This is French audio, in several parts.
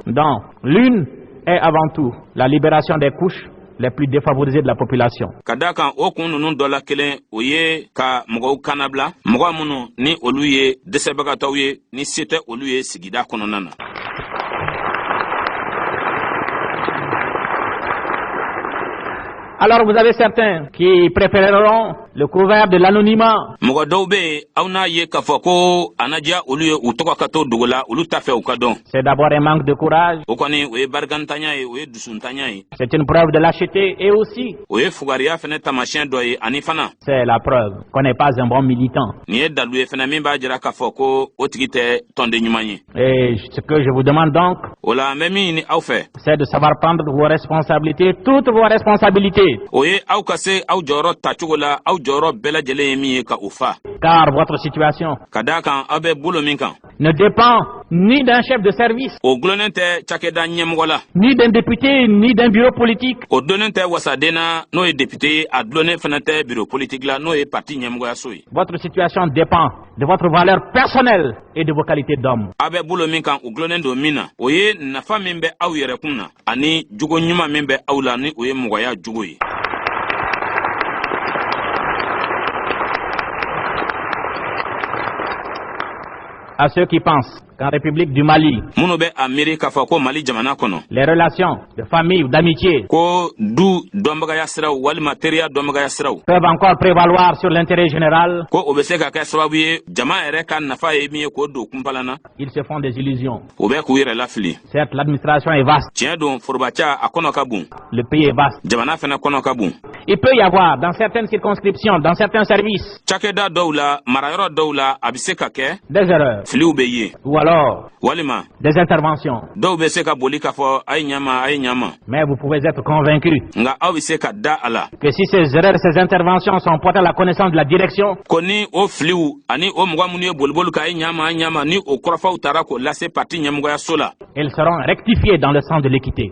Donc, l'une est avant tout la libération des couches les plus défavorisées de la population. Kadaka okun nunu dola kelen oye ka mogo kanabla mogo munu ni oluye desebagatawe ni site oluye sigida kononana. Alors vous avez certains qui préféreront le couvert de l'anonymat. C'est d'abord un manque de courage. C'est une preuve de lâcheté et aussi c'est la preuve qu'on n'est pas un bon militant. Et ce que je vous demande donc, c'est de savoir prendre vos responsabilités, toutes vos responsabilités. Car votre situation ne dépend ni d'un chef de service, ni d'un député, ni d'un bureau politique. Votre situation dépend de votre valeur personnelle et de vos qualités d'homme. À ceux qui pensent qu'en République du Mali, les relations de famille ou d'amitié peuvent encore prévaloir sur l'intérêt général, ils se font des illusions. Certes, l'administration est vaste, le pays est vaste. Il peut y avoir dans certaines circonscriptions, dans certains services, des erreurs ou alors des interventions. Mais vous pouvez être convaincu que si ces erreurs, ces interventions sont portées à la connaissance de la direction, elles seront rectifiées dans le sens de l'équité.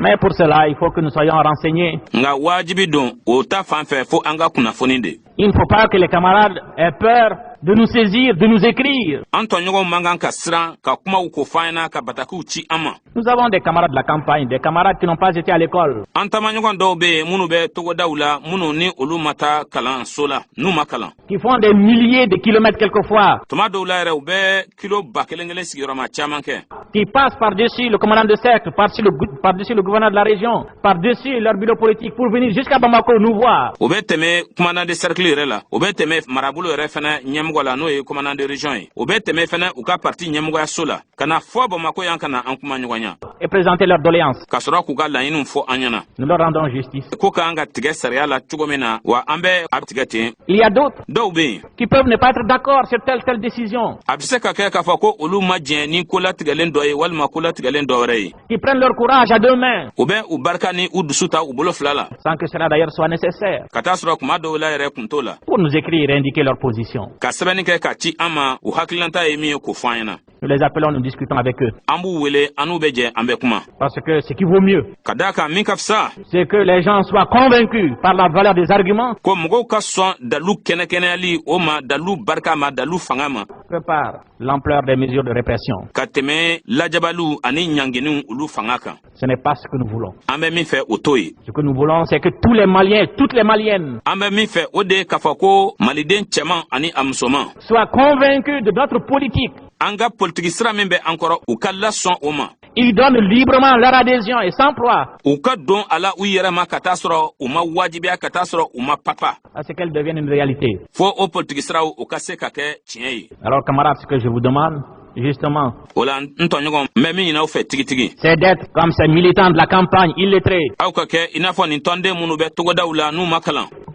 Mais pour cela, il faut que nous soyons renseignés. Il ne faut pas que les camarades aient peur de nous saisir, de nous écrire. Nous avons des camarades de la campagne, des camarades qui n'ont pas été à l'école. Qui font des milliers de kilomètres quelquefois. Qui passent par-dessus le commandant de cercle, par-dessus le gouverneur de la région, par-dessus leur bureau politique pour venir jusqu'à Bamako nous voir. Et présenter leurs doléances. Nous leur rendons justice. Il y a d'autres qui peuvent ne pas être d'accord sur telle décision. Qui prennent leur courage à deux mains. Sans que cela d'ailleurs soit nécessaire. Pour nous écrire et indiquer leur position. Nous les appelons, nous discutons avec eux. Parce que ce qui vaut mieux, c'est que les gens soient convaincus par la valeur des arguments que par l'ampleur des mesures de répression. Ce n'est pas ce que nous voulons. Ce que nous voulons, c'est que tous les Maliens, toutes les Maliennes soient convaincus de notre politique. Ils donnent librement leur adhésion et s'emploient à ce qu'elle devienne une réalité. Alors camarades, ce que je vous demande, justement, c'est d'être comme ces militants de la campagne illettrés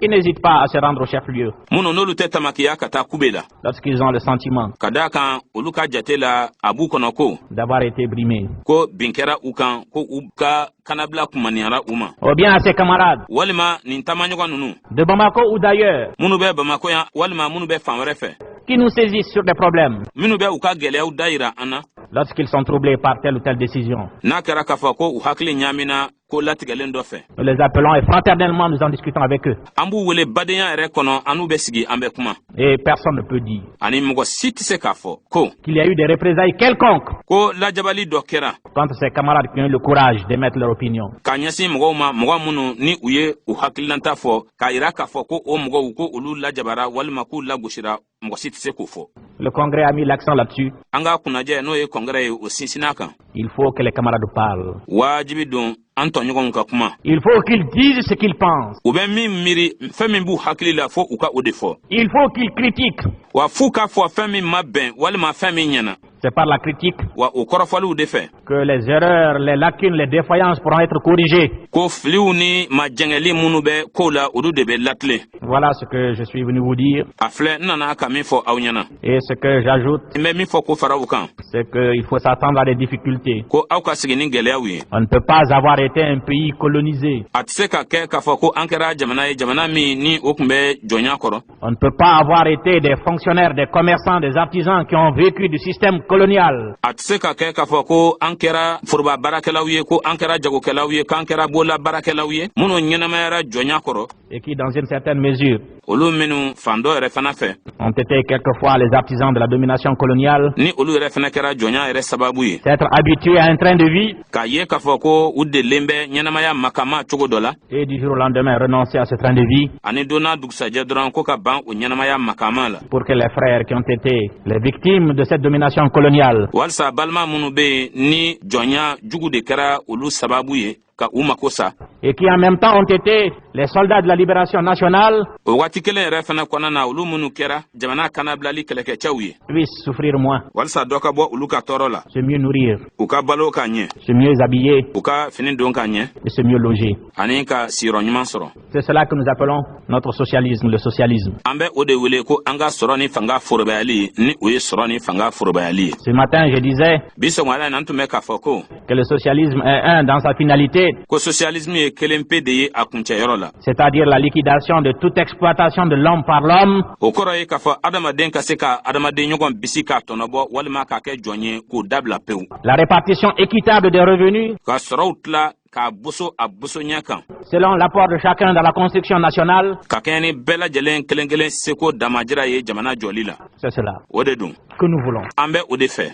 qui n'hésitent pas à se rendre au chef-lieu lorsqu'ils ont le sentiment d'avoir été brimés. Ou bien à ses camarades de Bamako ou d'ailleurs qui nous saisissent sur des problèmes lorsqu'ils sont troublés par telle ou telle décision. N'a kɛra k'a fɔ ko u hakili ɲaamina ko latigɛlen dɔ fɛ. Nous les appelons et fraternellement nous en discutons avec eux. An b'u wele badenya yɛrɛ kɔnɔ an n'u bɛ sigi an bɛ kuma. Et personne ne peut dire Ani mɔgɔ si tɛ se k'a fɔ ko qu'il y a eu des représailles quelconques ko lajabali dɔ kɛra contre ces camarades qui ont eu le courage d'émettre leur opinion. k'a ɲɛsin mɔgɔw ma mɔgɔ minnu ni u ye u hakilinata fɔ k'a yira k'a fɔ ko o mɔgɔw ko olu lajabara walima k'u lagosira mɔgɔ si tɛ se k'o fɔ. Le Congrès a mis l'accent là-dessus. An ka kunnajɛ n'o ye kɔngɛrɛ ye o sinsinna kan. Il faut que les camarades parlent. Wajibi don an tɔɲɔgɔnw ka kuma. Il faut qu'ils disent ce qu'ils pensent. U bɛ min miiri fɛn min b'u hakili la fo u ka o de fɔ. Il faut qu'ils critiquent. Wa f'u k'a fɔ fɛn min ma bɛn walima fɛn min ɲɛna. C'est par la critique Wa o kɔrɔfɔliw de fɛ. que les erreurs, les lacunes, les défaillances pourront être corrigées. Ko filiw ni majɛngɛli minnu bɛ kow la olu de bɛ latilen. Voilà ce que je suis venu vous dire. A filɛ n nana ka min fɔ aw ɲɛna. Et ce que j'ajoute, N bɛ min fɔ ko fara u kan. c'est qu'il faut s'attendre à des difficultés. Ko aw ka sigi ni gɛlɛyaw ye. On ne peut pas avoir été un pays colonisé. A tɛ se ka kɛ k'a fɔ ko an kɛra jamana ye jamana min ni o tun bɛ jɔnya kɔrɔ. On ne peut pas avoir été des fonctionnaires, des commerçants, des artisans qui ont vécu du système colonial. A tɛ se ka kɛ k'a fɔ ko an kɛra foroba baarakɛlaw ye ko an kɛra jagokɛlaw ye k'an kɛra bolola baarakɛlaw ye minnu ɲɛnamayara jɔnya kɔrɔ. Et qui, dans une certaine mesure, Olu minnu fan dɔ yɛrɛ fana fɛ. ont été quelquefois les artisans de la domination coloniale, Ni olu yɛrɛ fana kɛra jɔnya yɛrɛ sababu ye. s'être habitués à un train de vie K'a ye k'a fɔ ko u delilen bɛ ɲɛnamaya makama cogo dɔ la. et du jour au lendemain renoncer à ce train de vie Ani don n'a dugusajɛ dɔrɔn ko ka ban o ɲɛnamaya makama la. pour que les frères qui ont été les victimes de cette domination coloniale Walisa balima minnu bɛ yen ni jɔnya jugu de kɛra olu sababu ye ka u mako sa. et qui en même temps ont été les soldats de la libération nationale O waati kelen yɛrɛ fana kɔnɔna na olu minnu kɛra jamana kanabilali kɛlɛkɛcɛw ye. puissent souffrir moins, Walisa dɔ ka bɔ olu ka tɔɔrɔ la. se mieux nourrir, U ka balo ka ɲɛ. se mieux habiller U ka fini don ka ɲɛ. et se mieux loger. Ani ka siyɔrɔ ɲuman sɔrɔ. C'est cela que nous appelons notre socialisme, le socialisme. An bɛ o de wele ko an ka sɔrɔ ni fanga forobayali ni o ye sɔrɔ ni fanga forobayali ye. Ce matin, je disais Bi sɔgɔmada in na n tun bɛ k'a fɔ ko que le socialisme est un dans sa finalité, ko socialisme ye kelen pe de ye a kuncɛyɔrɔ la. c'est-à-dire la liquidation de toute exploitation de l'homme par l'homme, O kɔrɔ ye k'a fɔ adamaden ka se ka adamaden ɲɔgɔn bisi k'a tɔnɔbɔ walima k'a kɛ jɔn ye k'o dabila pewu. la répartition équitable des revenus Ka sɔrɔw tila k'a boso a bosoɲɛ kan. selon l'apport de chacun dans la construction nationale, Ka kɛɲɛ ni bɛɛ lajɛlen kelen kelen seko damajira ye jamana jɔli la. c'est cela O de don. que nous voulons. An bɛ o de fɛ.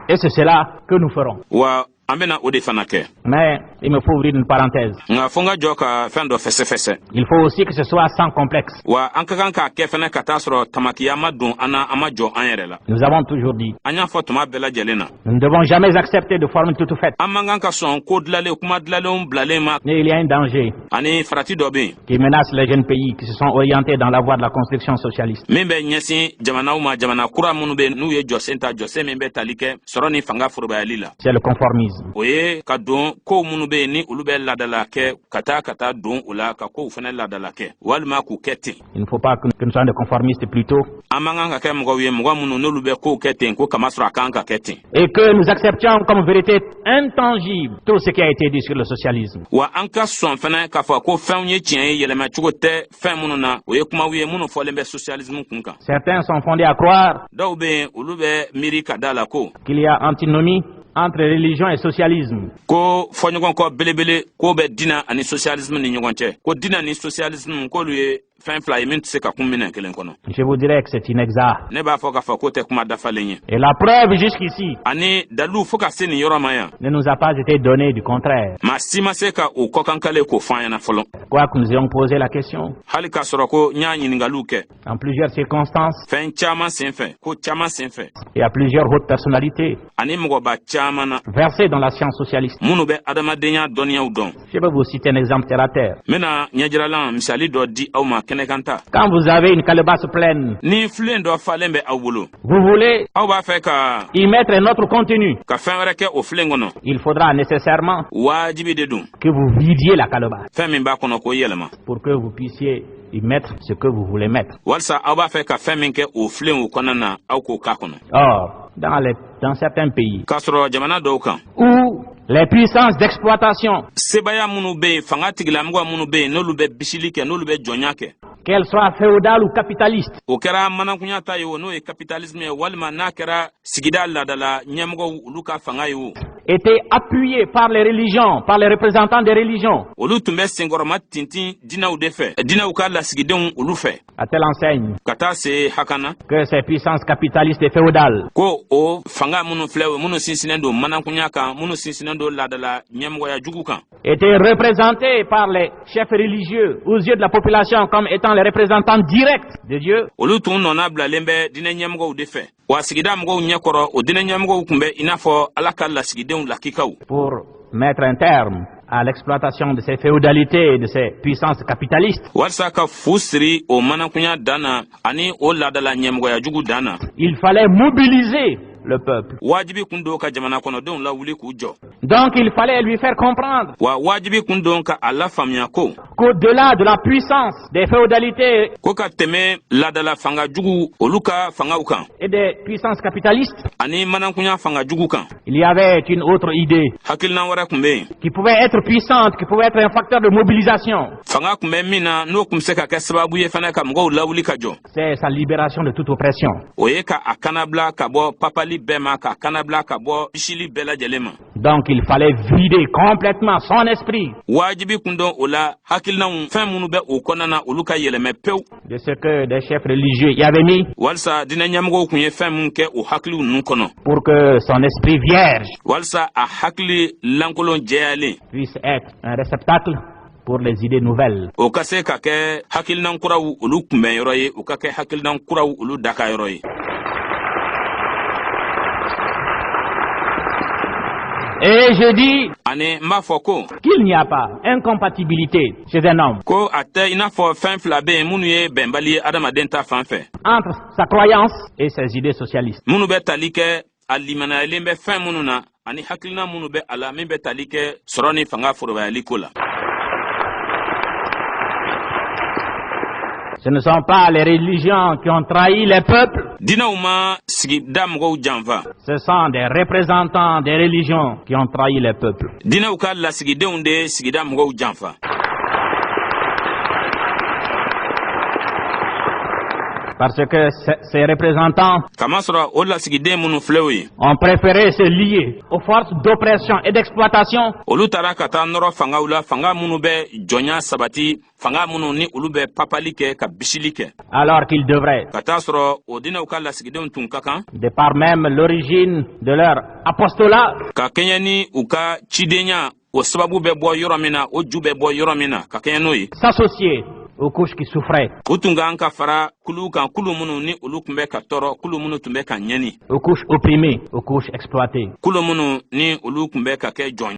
Et c'est cela que nous ferons. Wa an bɛna o de fana kɛ. Mais il me faut ouvrir une parenthèse. Nka fo n ka jɔ ka fɛn dɔ fɛsɛfɛsɛ. Il faut aussi que ce soit sans complexe. Wa an ka kan k'a kɛ fɛnɛ ka taa sɔrɔ tamakiya ma don an na an ma jɔ an yɛrɛ la. Nous avons toujours dit, An y'a fɔ tuma bɛɛ lajɛlen na. nous ne devons jamais accepter de formules toutes faites. An man kan ka sɔn ko dilanlen kuma dilanlenw bilalen ma Mais il y a un danger ani farati dɔ bɛ yen qui menace les jeunes pays qui se sont orientés dans la voie de la construction socialiste. min bɛ ɲɛsin jamanaw ma jamana kura minnu bɛ yen n'u ye jɔsen ta jɔsen min bɛ tali kɛ sɔrɔ ni fanga forobayali la. C'est le conformisme. O ye ka don kow minnu bɛ yen ni olu bɛ ladala kɛ ka taa don o la ka kow fana ladala kɛ walima k'u kɛ ten. Il ne faut pas que nous soyons des conformistes plutôt An man kan ka kɛ mɔgɔw ye mɔgɔ minnu n'olu bɛ kow kɛ ten ko kamasɔrɔ a kan ka kɛ ten. et que nous acceptions comme vérité intangible tout ce qui a été dit sur le socialisme. Wa an ka sɔn fana k'a fɔ ko fɛnw ye tiɲɛ ye yɛlɛma cogo tɛ fɛn minnu na o ye kumaw ye minnu fɔlen bɛ socialisme kun kan. Certains sont fondés à croire Dɔw bɛ yen olu bɛ miiri ka da la ko qu'il y a antinomie entre religion et socialisme. ko fɔɲɔgɔn kɔ belebele k'o bɛ diinɛ ani socialisme ni ɲɔgɔn cɛ ko diinɛ ni socialisme k'olu ye fɛn fila ye min tɛ se ka kun minɛn kelen kɔnɔ. Je vous dirais que c'est inexact. Ne b'a fɔ k'a fɔ k'o tɛ kuma dafalen ye. Et la preuve jusqu'ici Ani dalilu fo ka se nin yɔrɔ ma yan ne nous a pas été donnée du contraire. maa si ma se ka o kɔkankale k'o fɔ an ɲɛna fɔlɔ. Quoique nous ayons posé la question Hali k'a sɔrɔ ko n y'a ɲiningaliw kɛ en plusieurs circonstances fɛn caman senfɛ ko caman senfɛ et à plusieurs hautes personnalités ani mɔgɔba caman na versées dans la science socialiste. minnu bɛ adamadenya dɔnniyaw dɔn. Je vais vous citer un exemple terre à terre. N bɛna ɲɛjiralan misali dɔ di aw ma kɛnɛkan ta. Quand vous avez une calebasse pleine, Ni filen dɔ falen bɛ aw bolo vous voulez aw b'a fɛ ka y mettre un autre contenu. ka fɛn wɛrɛ kɛ o filen kɔnɔ. Il faudra nécessairement Wajibi de don que vous vidiez la calebasse fɛn min b'a kɔnɔ k'o yɛlɛma. pour que vous puissiez y mettre ce que vous voulez mettre. Walisa aw b'a fɛ ka fɛn min kɛ o filen o kɔnɔna na aw k'o k'a kɔnɔ. Or, dans certains pays K'a sɔrɔ jamana dɔw kan où les puissances d'exploitation sebaya minnu bɛ yen fanga tigilamɔgɔ minnu bɛ yen n'olu bɛ bisili kɛ n'olu bɛ jɔnya kɛ qu'elle soit féodale ou capitaliste. O kɛra manakunya ta ye o n'o ye capitalisme ye walima n'a kɛra sigida ladala ɲɛmɔgɔw olu ka fanga ye o. Était appuyée par les religions, par les représentants des religions. Olu tun bɛ senkɔrɔma tintin dinaw de fɛ, dinaw ka lasigidenw olu fɛ. À telle enseigne Ka taa se hakana que ces puissances capitalistes et féodales ko o fanga minnu filɛ o minnu sinsinnen don manakunya kan, minnu sinsinnen don ladala ɲɛmɔgɔya jugu kan. étaient représentées par les chefs religieux aux yeux de la population comme étant les représentants directs de Dieu. Olu tun nɔna bilalen bɛ diinɛ ɲɛmɔgɔw de fɛ. Wa sigida mɔgɔw ɲɛkɔrɔ o diinɛ ɲɛmɔgɔw tun bɛ i n'a fɔ Ala ka lasigidenw lakikaw. Pour mettre un terme à l'exploitation de ces féodalités et de ces puissances capitalistes. Walasa ka fu siri o manakunya dana ani o ladala ɲɛmɔgɔya jugu dana. Il fallait mobiliser le peuple. Wajibi kun don ka jamana kɔnɔdenw lawuli k'u jɔ. Donc il fallait lui faire comprendre Wa wajibi kun don ka a lafaamuya ko qu'au-delà de la puissance des féodalités ko ka tɛmɛ ladala fanga jugu olu ka fangaw kan et des puissances capitalistes, ani manakunya fanga jugu kan. il y avait une autre idée Hakilina wɛrɛ kun bɛ yen. qui pouvait être puissante, qui pouvait être un facteur de mobilisation. Fanga kun bɛ min na n'o kun bɛ se ka kɛ sababu ye fana ka mɔgɔw lawuli ka jɔ. C'est sa libération de toute oppression. O ye ka a kanabila ka bɔ papali bɛɛ ma, ka kanabila ka bɔ bisili bɛɛ lajɛlen ma. Donc il fallait vider complètement son esprit Wajibi kun don o la hakilinaw fɛn minnu bɛ o kɔnɔna na olu ka yɛlɛmɛ pewu. de ce que des chefs religieux y avaient mis Walasa diinɛ ɲɛmɔgɔw kun ye fɛn min kɛ o hakiliw ninnu kɔnɔ. pour que son esprit vierge Walasa a hakili lankolon jɛyalen puisse être un réceptacle pour les idées nouvelles. o ka se ka kɛ hakilinan kuraw olu kunbɛnyɔrɔ ye, o ka kɛ hakilinan kuraw olu dakayɔrɔ ye. Et je dis Ani n b'a fɔ ko qu'il n'y a pas incompatibilité chez un homme ko a tɛ i n'a fɔ fɛn fila bɛ yen minnu ye bɛnbali ye adamaden ta fan fɛ, entre sa croyance et ses idées socialistes. minnu bɛ tali kɛ a limaniyalen bɛ fɛn minnu na ani hakilina minnu bɛ a la min bɛ tali kɛ sɔrɔ ni fanga forobayali ko la. Ce ne sont pas les religions qui ont trahi les peuples, Diinɛw ma sigida mɔgɔw janfa, ce sont des représentants des religions qui ont trahi les peuples. diinɛw ka lasigidenw de ye sigida mɔgɔw janfa. Parce que ces représentants Kamasɔrɔ o lasigiden minnu filɛ o ye, ont préféré se lier aux forces d'oppression et d'exploitation olu taara ka taa nɔrɔ fangaw la, fanga minnu bɛ jɔnya sabati, fanga minnu ni olu bɛ papali kɛ ka bisili kɛ. alors qu'ils devraient, Ka taa sɔrɔ o diinɛw ka lasigidenw tun ka kan de par même l'origine de leur apostolat, ka kɛɲɛ ni u ka cidenya o sababu bɛ bɔ yɔrɔ min na, o ju bɛ bɔ yɔrɔ min na, ka kɛɲɛ n'o ye. s'associer aux couches qui souffraient, U tun kan ka fara kulu kan, kulu minnu ni olu tun bɛ ka tɔɔrɔ, kulu minnu tun bɛ ka ɲɛni, aux couches opprimées, aux couches exploitées. kulu minnu ni olu tun bɛ ka kɛ jɔn